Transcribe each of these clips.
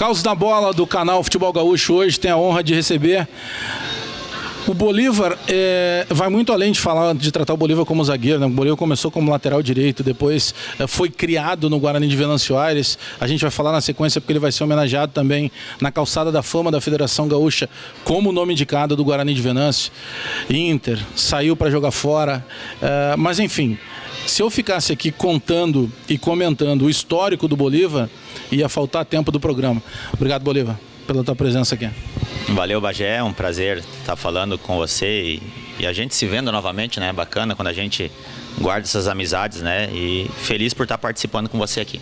Caos da Bola do canal Futebol Gaúcho hoje tem a honra de receber o Bolívar. Vai muito além de tratar o Bolívar como zagueiro, né? O Bolívar começou como lateral direito, depois foi criado no Guarani de Venâncio Aires. A gente vai falar na sequência porque ele vai ser homenageado também na Calçada da Fama da Federação Gaúcha como nome indicado do Guarani de Venâncio. Inter, saiu para jogar fora, mas enfim, se eu ficasse aqui contando e comentando o histórico do Bolívar, ia faltar tempo do programa. Obrigado, Bolívar, pela tua presença aqui. Valeu, Bagé, é um prazer estar falando com você e a gente se vendo novamente, né? Bacana quando a gente guarda essas amizades, né? E feliz por estar participando com você aqui.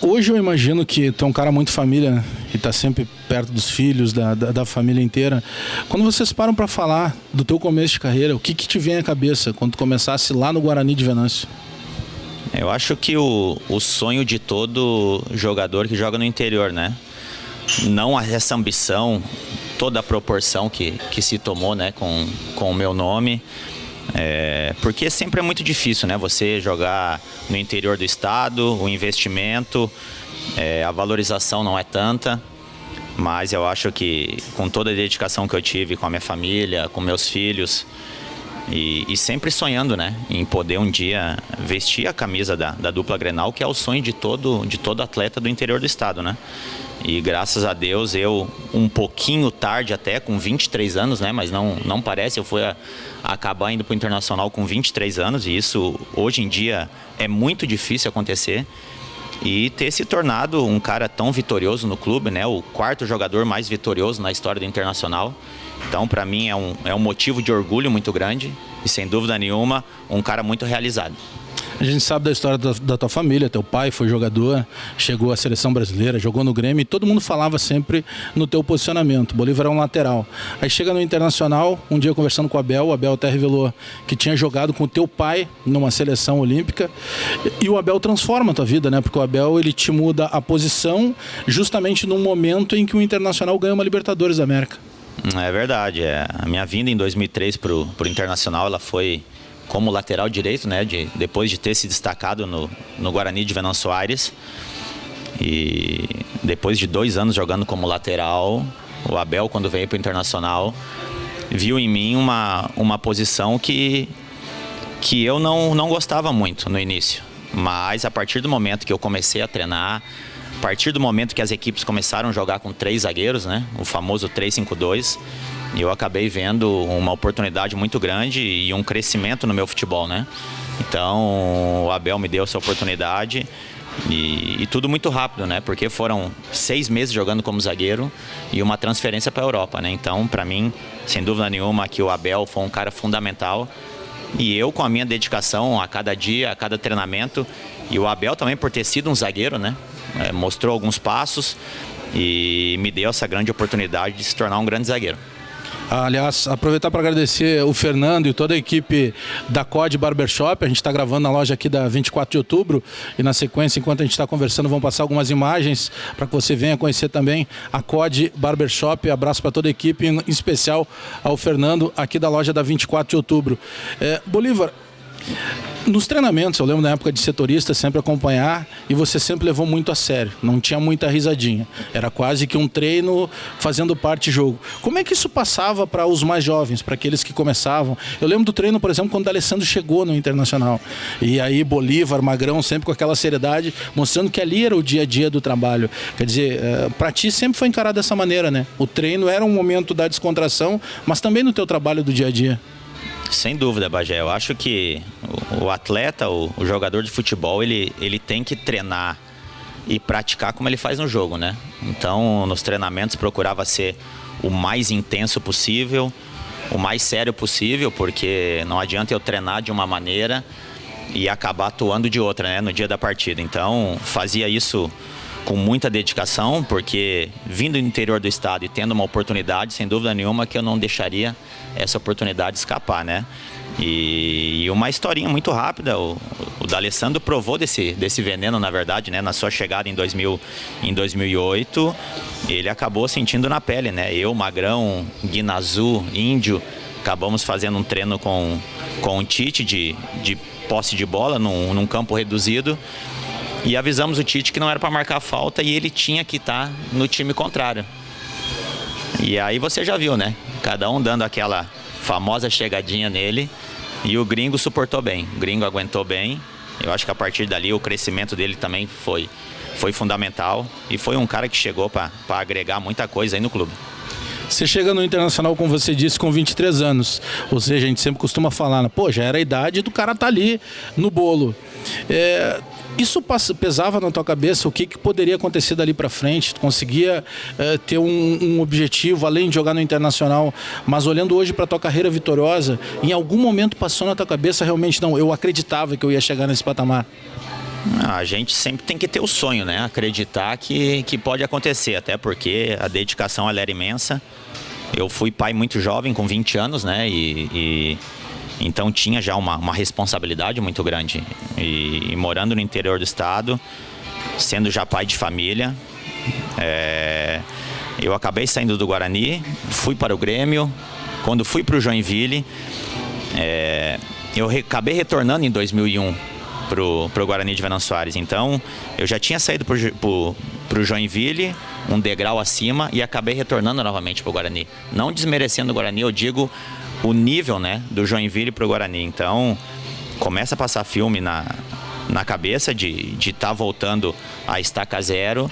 Hoje eu imagino que tu é um cara muito família, né? E tá sempre perto dos filhos, da família inteira. Quando vocês param para falar do teu começo de carreira, o que te vem à cabeça quando tu começasse lá no Guarani de Venâncio? Eu acho que o sonho de todo jogador que joga no interior, né? Não essa ambição, toda a proporção que se tomou, né, com o meu nome. Porque sempre é muito difícil, né? Você jogar no interior do estado, o investimento, a valorização não é tanta. Mas eu acho que com toda a dedicação que eu tive com a minha família, com meus filhos, e sempre sonhando, né, em poder um dia vestir a camisa da dupla Grenal, que é o sonho de todo atleta do interior do estado, né? E graças a Deus eu, um pouquinho tarde até, com 23 anos, né, mas não parece, eu fui acabar indo para o Internacional com 23 anos, e isso hoje em dia é muito difícil acontecer. E ter se tornado um cara tão vitorioso no clube, né, o quarto jogador mais vitorioso na história do Internacional. Então, para mim, é um motivo de orgulho muito grande e, sem dúvida nenhuma, um cara muito realizado. A gente sabe da história da tua família. Teu pai foi jogador, chegou à seleção brasileira, jogou no Grêmio, e todo mundo falava sempre no teu posicionamento. Bolívar é um lateral. Aí chega no Internacional, um dia conversando com o Abel até revelou que tinha jogado com o teu pai numa seleção olímpica, e o Abel transforma a tua vida, né? Porque o Abel, ele te muda a posição justamente num momento em que o Internacional ganha uma Libertadores da América. É verdade. A minha vinda em 2003 pro Internacional, ela foi como lateral direito, né? Depois de ter se destacado no Guarani de Venâncio Aires. E depois de 2 anos jogando como lateral, o Abel, quando veio pro Internacional, viu em mim uma posição que eu não gostava muito no início. Mas a partir do momento que eu comecei a treinar, a partir do momento que as equipes começaram a jogar com 3 zagueiros, né, o famoso 3-5-2, eu acabei vendo uma oportunidade muito grande e um crescimento no meu futebol, né? Então o Abel me deu essa oportunidade e tudo muito rápido, né? Porque foram 6 meses jogando como zagueiro e uma transferência para a Europa, né? Então, para mim, sem dúvida nenhuma, que o Abel foi um cara fundamental. E eu, com a minha dedicação a cada dia, a cada treinamento, e o Abel também por ter sido um zagueiro, né? Mostrou alguns passos e me deu essa grande oportunidade de se tornar um grande zagueiro. Aliás, aproveitar para agradecer o Fernando e toda a equipe da COD Barbershop. A gente está gravando na loja aqui da 24 de outubro e na sequência, enquanto a gente está conversando, vão passar algumas imagens para que você venha conhecer também a COD Barbershop. Abraço para toda a equipe, em especial ao Fernando aqui da loja da 24 de outubro. Bolívar, nos treinamentos, eu lembro na época de setorista sempre acompanhar, e você sempre levou muito a sério, não tinha muita risadinha, era quase que um treino fazendo parte do jogo. Como é que isso passava para os mais jovens, para aqueles que começavam? Eu lembro do treino, por exemplo, quando o D'Alessandro chegou no Internacional, e aí Bolívar, Magrão, sempre com aquela seriedade, mostrando que ali era o dia a dia do trabalho. Quer dizer, para ti sempre foi encarado dessa maneira, né? O treino era um momento da descontração, mas também no teu trabalho do dia a dia. Sem dúvida, Bagé. Eu acho que o atleta, o jogador de futebol, ele tem que treinar e praticar como ele faz no jogo, né? Então, nos treinamentos, procurava ser o mais intenso possível, o mais sério possível, porque não adianta eu treinar de uma maneira e acabar atuando de outra, né, no dia da partida. Então, fazia isso com muita dedicação, porque vindo do interior do estado e tendo uma oportunidade, sem dúvida nenhuma que eu não deixaria essa oportunidade escapar, né? E uma historinha muito rápida, o D'Alessandro provou desse veneno, na verdade, né? Na sua chegada em 2008, ele acabou sentindo na pele, né? Eu, Magrão, Guinazu, Índio, acabamos fazendo um treino com o Tite de posse de bola num campo reduzido. E avisamos o Tite que não era para marcar falta e ele tinha que estar no time contrário. E aí você já viu, né? Cada um dando aquela famosa chegadinha nele e o gringo suportou bem. O gringo aguentou bem. Eu acho que a partir dali o crescimento dele também foi fundamental. E foi um cara que chegou para agregar muita coisa aí no clube. Você chega no Internacional, como você disse, com 23 anos. Ou seja, a gente sempre costuma falar, né? Pô, já era a idade do cara tá ali no bolo. Isso pesava na tua cabeça? O que poderia acontecer dali para frente? Tu conseguia ter um objetivo, além de jogar no Internacional, mas olhando hoje para tua carreira vitoriosa, em algum momento passou na tua cabeça realmente, não, eu acreditava que eu ia chegar nesse patamar? A gente sempre tem que ter o sonho, né? Acreditar que pode acontecer, até porque a dedicação ela era imensa. Eu fui pai muito jovem, com 20 anos, né? Então tinha já uma responsabilidade muito grande. E morando no interior do estado, sendo já pai de família, eu acabei saindo do Guarani, fui para o Grêmio. Quando fui para o Joinville, eu acabei retornando em 2001 para o Guarani de Venâncio Aires. Então eu já tinha saído para o Joinville, um degrau acima, e acabei retornando novamente para o Guarani. Não desmerecendo o Guarani, eu digo o nível, né, do Joinville para o Guarani. Então começa a passar filme na cabeça de estar voltando a estaca zero,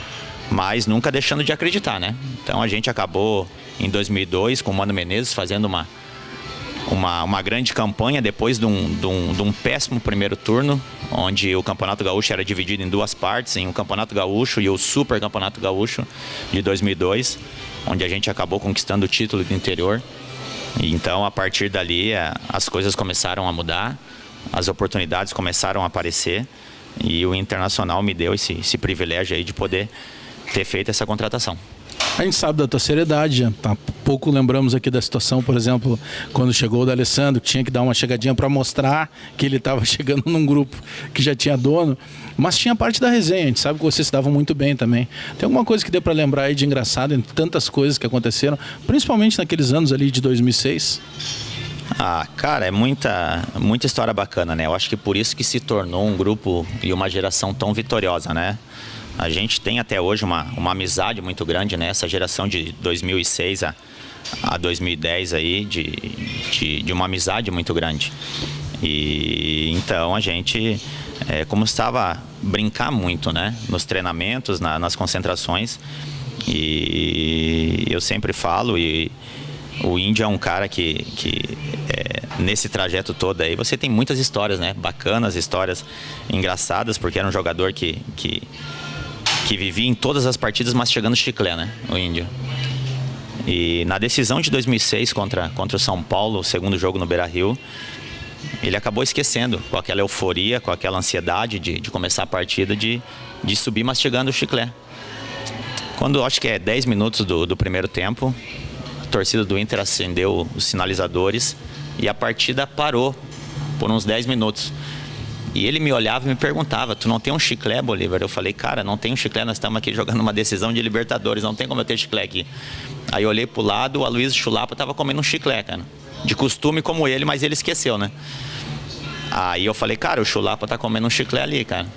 mas nunca deixando de acreditar, né? Então a gente acabou em 2002 com o Mano Menezes fazendo uma grande campanha depois de um péssimo primeiro turno, onde o Campeonato Gaúcho era dividido em duas partes, em um Campeonato Gaúcho e o Super Campeonato Gaúcho de 2002, onde a gente acabou conquistando o título do interior. Então, a partir dali, as coisas começaram a mudar, as oportunidades começaram a aparecer e o Internacional me deu esse privilégio aí de poder ter feito essa contratação. A gente sabe da tua seriedade, há pouco lembramos aqui da situação, por exemplo, quando chegou o D'Alessandro, que tinha que dar uma chegadinha para mostrar que ele estava chegando num grupo que já tinha dono, mas tinha parte da resenha, a gente sabe que vocês se davam muito bem também. Tem alguma coisa que dê para lembrar aí de engraçado em tantas coisas que aconteceram, principalmente naqueles anos ali de 2006? Cara, é muita história bacana, né? Eu acho que por isso que se tornou um grupo e uma geração tão vitoriosa, né? A gente tem até hoje uma amizade muito grande, né? Essa geração de 2006 a 2010 aí, de uma amizade muito grande. E então a gente como estava brincar muito, né? Nos treinamentos, nas concentrações. E eu sempre falo, e o Índio é um cara que nesse trajeto todo aí, você tem muitas histórias, né? Bacanas, histórias engraçadas, porque era um jogador que vivia em todas as partidas mastigando chiclete, né? O Índio. E na decisão de 2006 contra o São Paulo, o segundo jogo no Beira-Rio, ele acabou esquecendo, com aquela euforia, com aquela ansiedade de começar a partida, de subir mastigando o chiclete. Quando acho que 10 minutos do primeiro tempo, a torcida do Inter acendeu os sinalizadores e a partida parou por uns 10 minutos. E ele me olhava e me perguntava: tu não tem um chiclete, Bolívar? Eu falei: cara, não tem um chiclete, nós estamos aqui jogando uma decisão de Libertadores, não tem como eu ter chiclete aqui. Aí eu olhei pro lado, o Aloysio Chulapa estava comendo um chiclete, cara. De costume como ele, mas ele esqueceu, né? Aí eu falei: cara, o Chulapa tá comendo um chiclete ali, cara.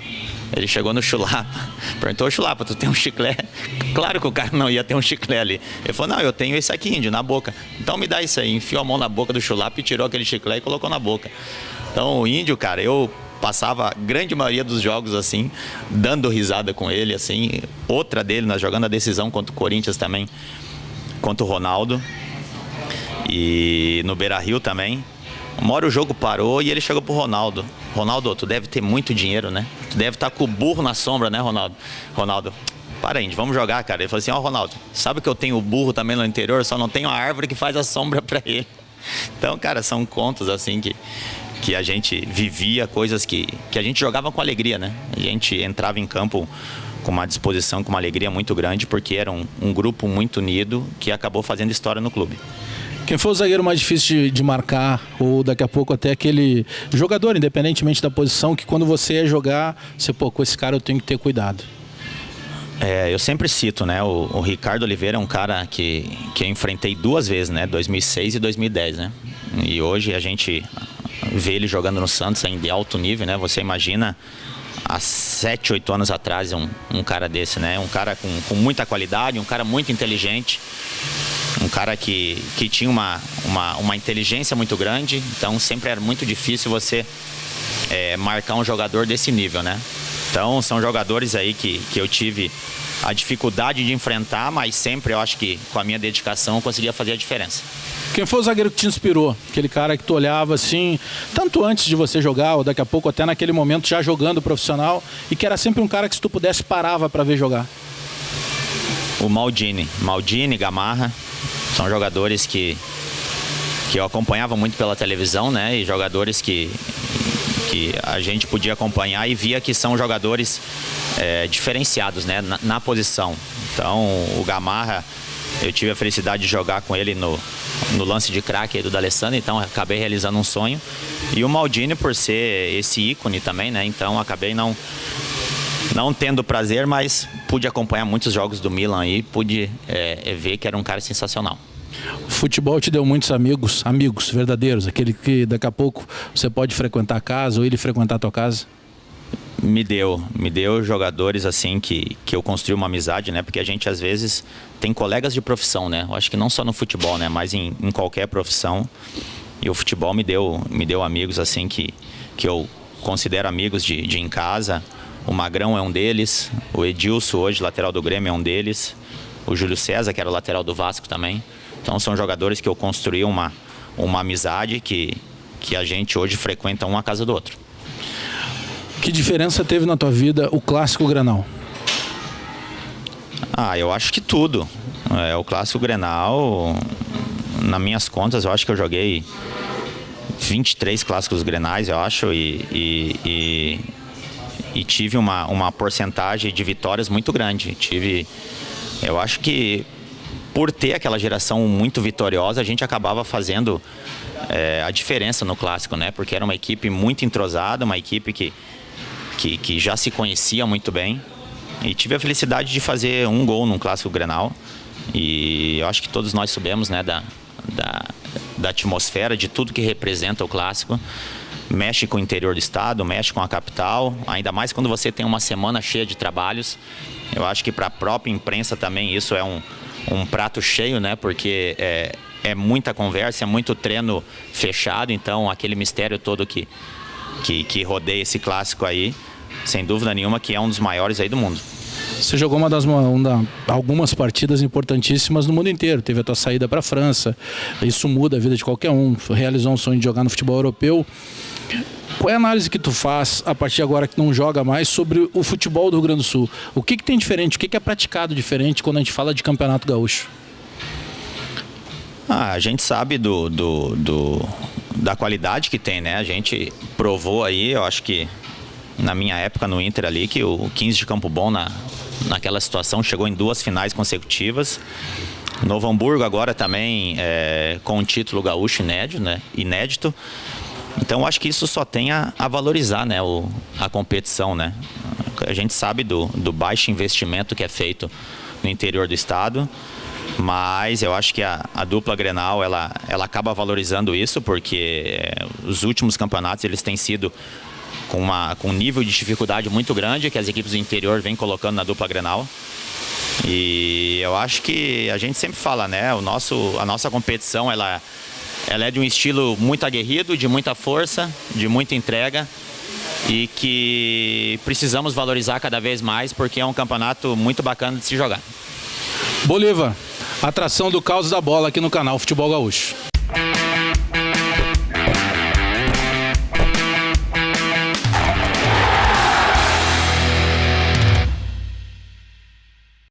Ele chegou no Chulapa, perguntou: Chulapa, tu tem um chiclete? Claro que o cara não ia ter um chiclete ali. Ele falou: não, eu tenho esse aqui, Índio, na boca. Então me dá isso aí. Enfiou a mão na boca do Chulapa e tirou aquele chiclete e colocou na boca. Então o Índio, cara, eu passava a grande maioria dos jogos assim, dando risada com ele, assim. Outra dele, nós jogando a decisão contra o Corinthians também, contra o Ronaldo. E no Beira-Rio também. Uma hora o jogo parou e ele chegou pro Ronaldo: Ronaldo, tu deve ter muito dinheiro, né? Tu deve estar com o burro na sombra, né, Ronaldo? Ronaldo: para, Índio, vamos jogar, cara. Ele falou assim: ó, Ronaldo, sabe que eu tenho o burro também no interior, só não tenho a árvore que faz a sombra para ele. Então, cara, são contos assim que a gente vivia, coisas que a gente jogava com alegria, né? A gente entrava em campo com uma disposição, com uma alegria muito grande, porque era um grupo muito unido que acabou fazendo história no clube. Quem foi o zagueiro mais difícil de marcar, ou daqui a pouco até aquele jogador, independentemente da posição, que quando você ia jogar, você, pô, com esse cara eu tenho que ter cuidado? Eu sempre cito, né? O Ricardo Oliveira é um cara que eu enfrentei duas vezes, né? 2006 e 2010, né? E hoje a gente vê ele jogando no Santos ainda de alto nível, né? Você imagina há 7, 8 anos atrás um cara desse, né? Um cara com muita qualidade, um cara muito inteligente, um cara que tinha uma inteligência muito grande, então sempre era muito difícil você marcar um jogador desse nível, né? Então são jogadores aí que eu tive a dificuldade de enfrentar, mas sempre eu acho que com a minha dedicação eu conseguia fazer a diferença. Quem foi o zagueiro que te inspirou? Aquele cara que tu olhava assim, tanto antes de você jogar, ou daqui a pouco até naquele momento já jogando profissional, e que era sempre um cara que se tu pudesse parava para ver jogar? O Maldini, Gamarra, são jogadores que eu acompanhava muito pela televisão, né? E jogadores que a gente podia acompanhar e via que são jogadores diferenciados, né? Na posição. Então, o Gamarra, eu tive a felicidade de jogar com ele no lance de craque do D'Alessandro, então acabei realizando um sonho. E o Maldini, por ser esse ícone também, né? Então acabei não tendo prazer, mas pude acompanhar muitos jogos do Milan e pude ver que era um cara sensacional. O futebol te deu muitos amigos verdadeiros, aquele que daqui a pouco você pode frequentar a casa ou ele frequentar a tua casa? Me deu jogadores assim que eu construí uma amizade, né? Porque a gente às vezes tem colegas de profissão, né? Eu acho que não só no futebol, né? Mas em qualquer profissão. E o futebol me deu amigos assim que eu considero amigos de ir em casa. O Magrão é um deles, o Edilson hoje, lateral do Grêmio, é um deles. O Júlio César, que era o lateral do Vasco também. Então são jogadores que eu construí uma amizade que a gente hoje frequenta um a casa do outro. Que diferença teve na tua vida o Clássico Grenal? Eu acho que tudo. O Clássico Grenal, nas minhas contas, eu acho que eu joguei 23 Clássicos Grenais, eu acho, e tive uma porcentagem de vitórias muito grande. Eu acho que por ter aquela geração muito vitoriosa, a gente acabava fazendo a diferença no Clássico, né? Porque era uma equipe muito entrosada, uma equipe que já se conhecia muito bem. E tive a felicidade de fazer um gol num Clássico Grenal. E eu acho que todos nós soubemos, né, da atmosfera, de tudo que representa o Clássico. Mexe com o interior do estado, mexe com a capital, ainda mais quando você tem uma semana cheia de trabalhos. Eu acho que para a própria imprensa também isso é um prato cheio, né? Porque é muita conversa, é muito treino fechado, então aquele mistério todo que rodeia esse clássico aí, sem dúvida nenhuma que é um dos maiores aí do mundo. Você jogou algumas partidas importantíssimas no mundo inteiro. Teve a tua saída para a França. Isso muda a vida de qualquer um. Realizou um sonho de jogar no futebol europeu. Qual é a análise que tu faz, a partir de agora que não joga mais, sobre o futebol do Rio Grande do Sul? O que tem diferente? O que é praticado diferente quando a gente fala de Campeonato Gaúcho? A gente sabe da qualidade que tem, né? A gente provou aí, eu acho que na minha época no Inter ali, que o 15 de Campo Bom naquela situação chegou em 2 finais consecutivas. Novo Hamburgo agora também com um título gaúcho inédito. Então acho que isso só tem a valorizar, né, a competição, né? A gente sabe do baixo investimento que é feito no interior do estado, mas eu acho que a dupla Grenal ela acaba valorizando isso, porque os últimos campeonatos eles têm sido com um nível de dificuldade muito grande que as equipes do interior vêm colocando na dupla Grenal. E eu acho que a gente sempre fala, né, a nossa competição ela é de um estilo muito aguerrido, de muita força, de muita entrega, e que precisamos valorizar cada vez mais, porque é um campeonato muito bacana de se jogar. Bolívar, atração do Caos da Bola aqui no canal Futebol Gaúcho.